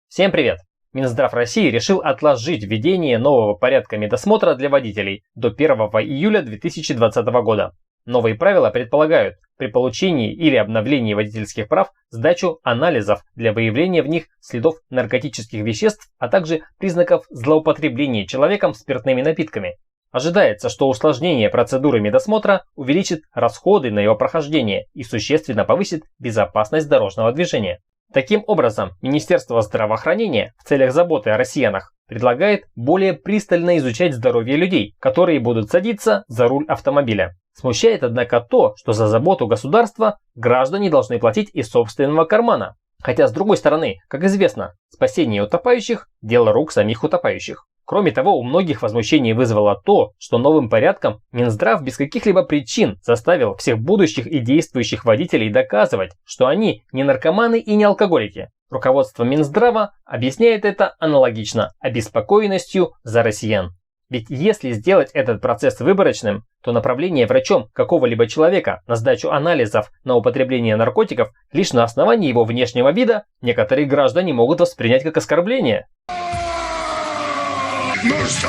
Всем привет! Минздрав России решил отложить введение нового порядка медосмотра для водителей до 1 июля 2020 года. Новые правила предполагают при получении или обновлении водительских прав сдачу анализов для выявления в них следов наркотических веществ, а также признаков злоупотребления человеком спиртными напитками. Ожидается, что усложнение процедуры медосмотра увеличит расходы на его прохождение и существенно повысит безопасность дорожного движения. Таким образом, Министерство здравоохранения в целях заботы о россиянах предлагает более пристально изучать здоровье людей, которые будут садиться за руль автомобиля. Смущает, однако, то, что за заботу государства граждане должны платить из собственного кармана. Хотя, с другой стороны, как известно, спасение утопающих – дело рук самих утопающих. Кроме того, у многих возмущение вызвало то, что новым порядком Минздрав без каких-либо причин заставил всех будущих и действующих водителей доказывать, что они не наркоманы и не алкоголики. Руководство Минздрава объясняет это аналогично обеспокоенностью за россиян. Ведь если сделать этот процесс выборочным, то направление врачом какого-либо человека на сдачу анализов на употребление наркотиков лишь на основании его внешнего вида некоторые граждане могут воспринять как оскорбление. Ну что,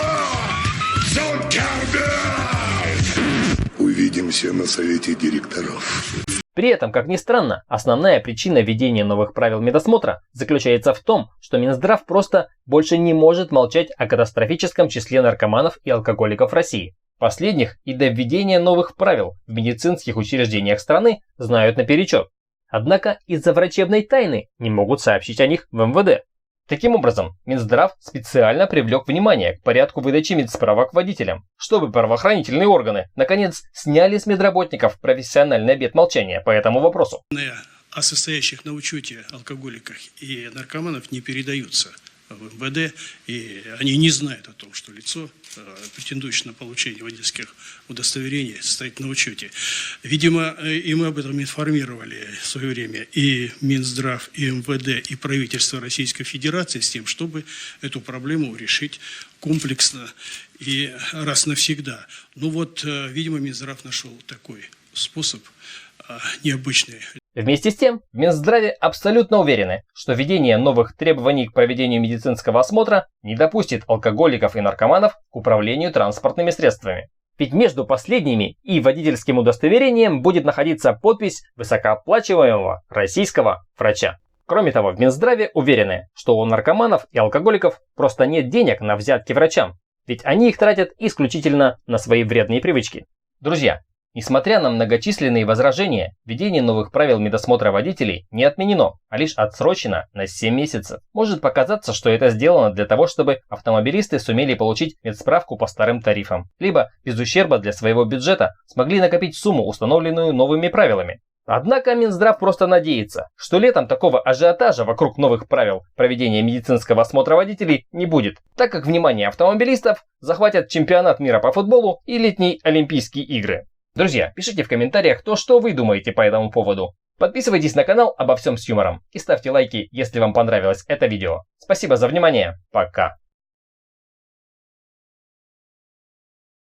увидимся на совете директоров. При этом, как ни странно, основная причина введения новых правил медосмотра заключается в том, что Минздрав просто больше не может молчать о катастрофическом числе наркоманов и алкоголиков в России. Последних и до введения новых правил в медицинских учреждениях страны знают наперечет. Однако из-за врачебной тайны не могут сообщить о них в МВД. Таким образом, Минздрав специально привлек внимание к порядку выдачи медсправок водителям, чтобы правоохранительные органы, наконец, сняли с медработников профессиональный обет молчания по этому вопросу. О состоящих на учете алкоголиках и наркоманов не передаются в МВД, и они не знают о том, что лицо, претендующее на получение водительских удостоверений, состоит на учете. Видимо, и мы об этом информировали в свое время и Минздрав, и МВД, и правительство Российской Федерации с тем, чтобы эту проблему решить комплексно и раз навсегда. Ну вот, видимо, Минздрав нашел такой способ необычный. Вместе с тем, в Минздраве абсолютно уверены, что введение новых требований к проведению медицинского осмотра не допустит алкоголиков и наркоманов к управлению транспортными средствами. Ведь между последними и водительским удостоверением будет находиться подпись высокооплачиваемого российского врача. Кроме того, в Минздраве уверены, что у наркоманов и алкоголиков просто нет денег на взятки врачам, ведь они их тратят исключительно на свои вредные привычки. Друзья, несмотря на многочисленные возражения, введение новых правил медосмотра водителей не отменено, а лишь отсрочено на 7 месяцев. Может показаться, что это сделано для того, чтобы автомобилисты сумели получить медсправку по старым тарифам, либо без ущерба для своего бюджета смогли накопить сумму, установленную новыми правилами. Однако Минздрав просто надеется, что летом такого ажиотажа вокруг новых правил проведения медицинского осмотра водителей не будет, так как внимание автомобилистов захватят чемпионат мира по футболу и летние Олимпийские игры. Друзья, пишите в комментариях то, что вы думаете по этому поводу. Подписывайтесь на канал «Обо всем с юмором» и ставьте лайки, если вам понравилось это видео. Спасибо за внимание, пока.